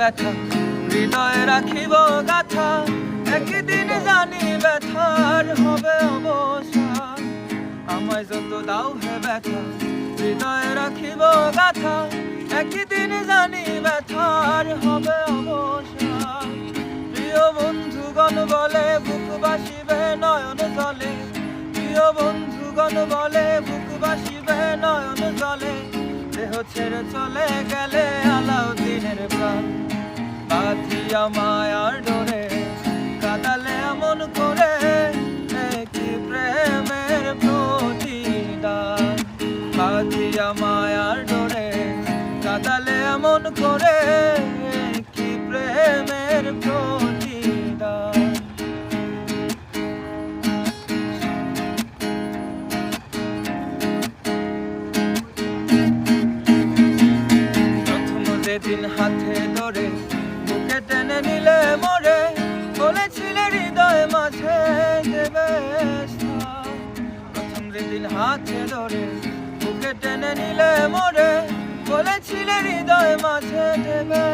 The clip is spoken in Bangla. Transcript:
ব্যথা হৃদয়ে রাখিব গাথা, একদিন জানি ব্যথার হবে অবসান। আমায় যত দাও হে ব্যথা হৃদয়ে রাখিব গাথা, একদিন জানি ব্যথার হবে অবসান। প্রিয় বন্ধুগণ বলে বুক বাসিবে নয়ন জলে, প্রিয় বন্ধুগণ বলে বুক বাসিবে নয়ন জলে, দেহ ছেড়ে চলে গেলে আলাউদ্দিনের প্রাণ। বাঁধিয়া মায়ার ডোরে কাঁদালে এমন করে, কি প্রেমের প্রতিদান। বাঁধিয়া মায়ার ডোরে কাঁদালে এমন করে, কি প্রেমের প্রতিদান। প্রথম যেদিন হাতে ধরে বুকে টেনে নিলে মোরে, বলেছিলে হৃদয় মাঝে দেবে স্থান। প্রথম যেদিন হাতে ধরে বুকে টেনে নিলে মোরে, বলেছিলে হৃদয় মাঝে দেবে